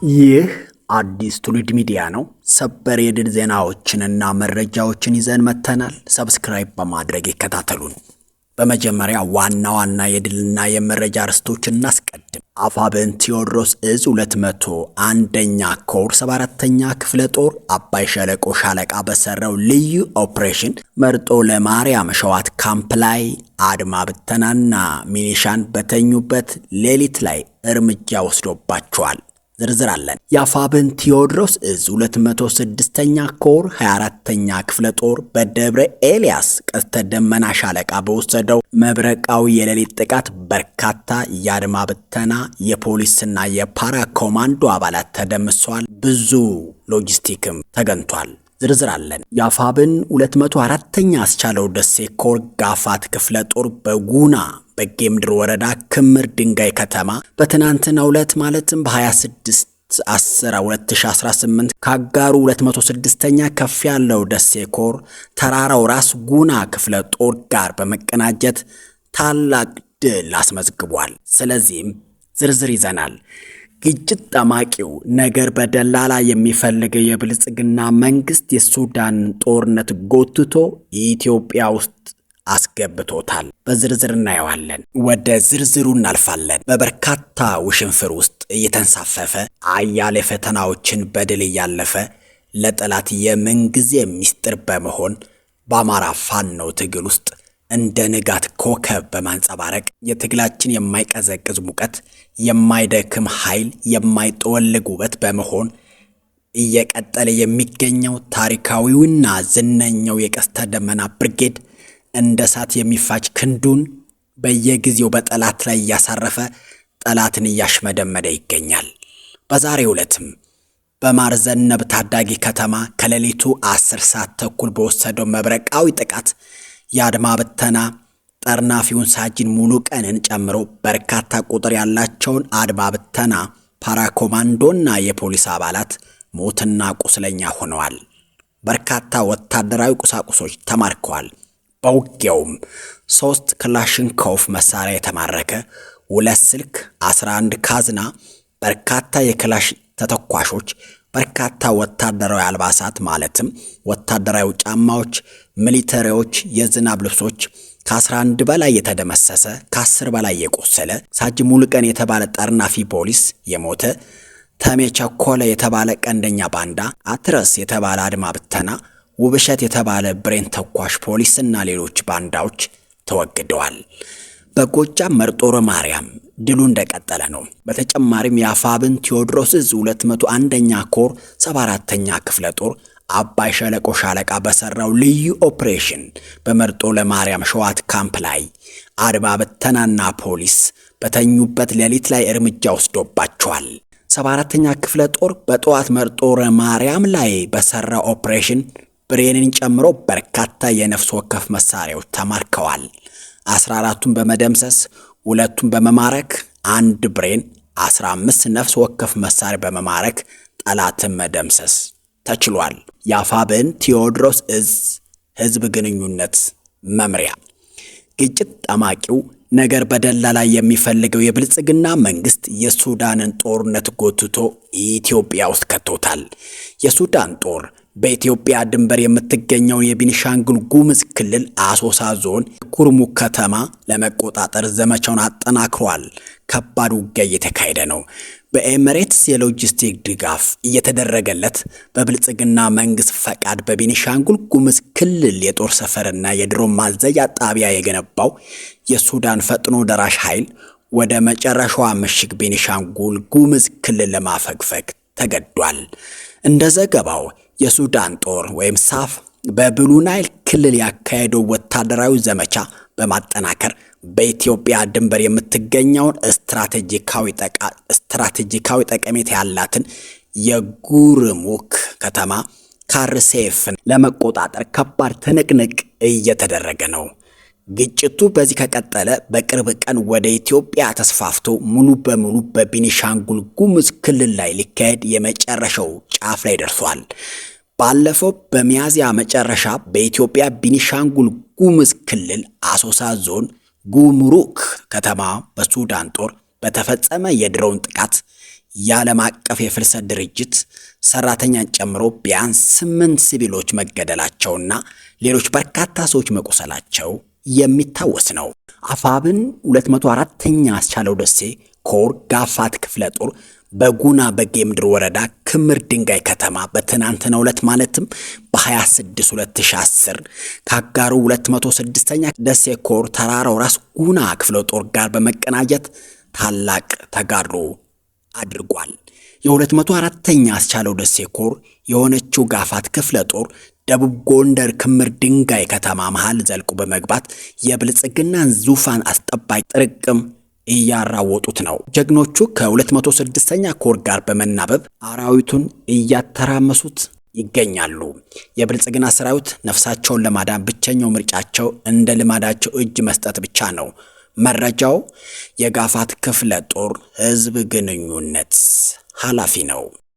ይህ አዲስ ትውልድ ሚዲያ ነው። ሰበር የድል ዜናዎችንና መረጃዎችን ይዘን መተናል። ሰብስክራይብ በማድረግ ይከታተሉን። በመጀመሪያ ዋና ዋና የድልና የመረጃ ርዕሶችን እናስቀድም። አፋብን ቴዎድሮስ እዝ 201ኛ ኮር 74ኛ ክፍለ ጦር አባይ ሸለቆ ሻለቃ በሰራው ልዩ ኦፕሬሽን መርጦ ለማርያም ሸዋት ካምፕ ላይ አድማ ብተናና ሚሊሻን በተኙበት ሌሊት ላይ እርምጃ ወስዶባቸዋል። ዝርዝር አለን። የአፋብን ቴዎድሮስ እዝ 206ኛ ኮር 24ኛ ክፍለ ጦር በደብረ ኤልያስ ቀስተ ደመና ሻለቃ በወሰደው መብረቃዊ የሌሊት ጥቃት በርካታ የአድማ ብተና የፖሊስና የፓራ ኮማንዶ አባላት ተደምሰዋል። ብዙ ሎጂስቲክም ተገንቷል። ዝርዝር አለን። የአፋብን 204ኛ አስቻለው ደሴ ኮር ጋፋት ክፍለ ጦር በጉና በጌምድር ወረዳ ክምር ድንጋይ ከተማ በትናንትናው ዕለት ማለትም በ26/10/2018 ካጋሩ 206ኛ ከፍ ያለው ደሴ ኮር ተራራው ራስ ጉና ክፍለ ጦር ጋር በመቀናጀት ታላቅ ድል አስመዝግቧል። ስለዚህም ዝርዝር ይዘናል። ግጭት ጠማቂው ነገር በደላላ የሚፈልገው የብልጽግና መንግስት የሱዳን ጦርነት ጎትቶ ኢትዮጵያ ውስጥ አስገብቶታል። በዝርዝር እናየዋለን። ወደ ዝርዝሩ እናልፋለን። በበርካታ ውሽንፍር ውስጥ እየተንሳፈፈ አያሌ ፈተናዎችን በድል እያለፈ ለጠላት የምንጊዜ ሚስጥር በመሆን በአማራ ፋኖ ትግል ውስጥ እንደ ንጋት ኮከብ በማንጸባረቅ የትግላችን የማይቀዘቅዝ ሙቀት፣ የማይደክም ኃይል፣ የማይጠወልግ ውበት በመሆን እየቀጠለ የሚገኘው ታሪካዊውና ዝነኛው የቀስተ ደመና ብርጌድ እንደ እሳት የሚፋጅ ክንዱን በየጊዜው በጠላት ላይ እያሳረፈ ጠላትን እያሽመደመደ ይገኛል። በዛሬው ዕለትም በማርዘነብ ታዳጊ ከተማ ከሌሊቱ 10 ሰዓት ተኩል በወሰደው መብረቃዊ ጥቃት የአድማ ብተና ጠርናፊውን ሳጅን ሙሉ ቀንን ጨምሮ በርካታ ቁጥር ያላቸውን አድማ ብተና ፓራኮማንዶና የፖሊስ አባላት ሞትና ቁስለኛ ሆነዋል። በርካታ ወታደራዊ ቁሳቁሶች ተማርከዋል። በውጊያውም 3 ክላሽንኮቭ መሳሪያ የተማረከ፣ 2 ስልክ፣ 11 ካዝና፣ በርካታ የክላሽ ተተኳሾች፣ በርካታ ወታደራዊ አልባሳት ማለትም ወታደራዊ ጫማዎች፣ ሚሊተሪዎች፣ የዝናብ ልብሶች፣ ከ11 በላይ የተደመሰሰ፣ ከ10 በላይ የቆሰለ፣ ሳጅ ሙሉቀን የተባለ ጠርናፊ ፖሊስ የሞተ፣ ተሜ ቸኮለ የተባለ ቀንደኛ ባንዳ፣ አትረስ የተባለ አድማ ብተና፣ ውብሸት የተባለ ብሬን ተኳሽ ፖሊስና ሌሎች ባንዳዎች ተወግደዋል። በጎጃም መርጦ ማርያም ድሉ እንደቀጠለ ነው። በተጨማሪም የአፋብን ቴዎድሮስ እዝ 201ኛ ኮር 74ኛ ክፍለ ጦር አባይ ሸለቆ ሻለቃ በሰራው ልዩ ኦፕሬሽን በመርጦ ለማርያም ሸዋት ካምፕ ላይ አድማ ብተናና ፖሊስ በተኙበት ሌሊት ላይ እርምጃ ወስዶባቸዋል። 74ኛ ክፍለ ጦር በጠዋት መርጦ ማርያም ላይ በሰራው ኦፕሬሽን ብሬንን ጨምሮ በርካታ የነፍስ ወከፍ መሳሪያዎች ተማርከዋል። 14ቱን በመደምሰስ 2ቱን በመማረክ 1 ብሬን 15 ነፍስ ወከፍ መሳሪያ በመማረክ ጠላትን መደምሰስ ተችሏል። የአፋብን ቴዎድሮስ እዝ ህዝብ ግንኙነት መምሪያ ግጭት ጠማቂው ነገር በደላላ የሚፈልገው የብልጽግና መንግስት የሱዳንን ጦርነት ጎትቶ ኢትዮጵያ ውስጥ ከቶታል። የሱዳን ጦር በኢትዮጵያ ድንበር የምትገኘውን የቤኒሻንጉል ጉሙዝ ክልል አሶሳ ዞን ኩርሙክ ከተማ ለመቆጣጠር ዘመቻውን አጠናክሯል። ከባድ ውጊያ እየተካሄደ ነው። በኤሚሬትስ የሎጂስቲክ ድጋፍ እየተደረገለት በብልጽግና መንግስት ፈቃድ በቤኒሻንጉል ጉሙዝ ክልል የጦር ሰፈርና የድሮን ማዘዣ ጣቢያ የገነባው የሱዳን ፈጥኖ ደራሽ ኃይል ወደ መጨረሻዋ ምሽግ ቤኒሻንጉል ጉሙዝ ክልል ለማፈግፈግ ተገዷል። እንደ ዘገባው የሱዳን ጦር ወይም ሳፍ በብሉ ናይል ክልል ያካሄደው ወታደራዊ ዘመቻ በማጠናከር በኢትዮጵያ ድንበር የምትገኘውን ስትራቴጂካዊ ጠቀሜታ ያላትን የጉርሙክ ከተማ ካርሴፍን ለመቆጣጠር ከባድ ትንቅንቅ እየተደረገ ነው። ግጭቱ በዚህ ከቀጠለ በቅርብ ቀን ወደ ኢትዮጵያ ተስፋፍቶ ሙሉ በሙሉ በቤኒሻንጉል ጉሙዝ ክልል ላይ ሊካሄድ የመጨረሻው ጫፍ ላይ ደርሷል። ባለፈው በሚያዝያ መጨረሻ በኢትዮጵያ ቤኒሻንጉል ጉሙዝ ክልል አሶሳ ዞን ጉምሩክ ከተማ በሱዳን ጦር በተፈጸመ የድሮን ጥቃት የዓለም አቀፍ የፍልሰት ድርጅት ሰራተኛን ጨምሮ ቢያንስ 8 ሲቪሎች መገደላቸውና ሌሎች በርካታ ሰዎች መቆሰላቸው የሚታወስ ነው። አፋብን 204ኛ አስቻለው ደሴ ኮር ጋፋት ክፍለ ጦር በጉና በጌምድር ወረዳ ክምር ድንጋይ ከተማ በትናንትናው ዕለት ማለትም በ26 2010 ከአጋሩ 206ኛ ደሴ ኮር ተራራው ራስ ጉና ክፍለ ጦር ጋር በመቀናጀት ታላቅ ተጋድሎ አድርጓል። የ204ኛ አስቻለው ደሴ ኮር የሆነችው ጋፋት ክፍለ ጦር ደቡብ ጎንደር ክምር ድንጋይ ከተማ መሃል ዘልቆ በመግባት የብልጽግናን ዙፋን አስጠባቂ ጥርቅም እያራወጡት ነው። ጀግኖቹ ከ206ኛ ኮር ጋር በመናበብ አራዊቱን እያተራመሱት ይገኛሉ። የብልጽግና ሰራዊት ነፍሳቸውን ለማዳን ብቸኛው ምርጫቸው እንደ ልማዳቸው እጅ መስጠት ብቻ ነው። መረጃው የጋፋት ክፍለ ጦር ህዝብ ግንኙነት ኃላፊ ነው።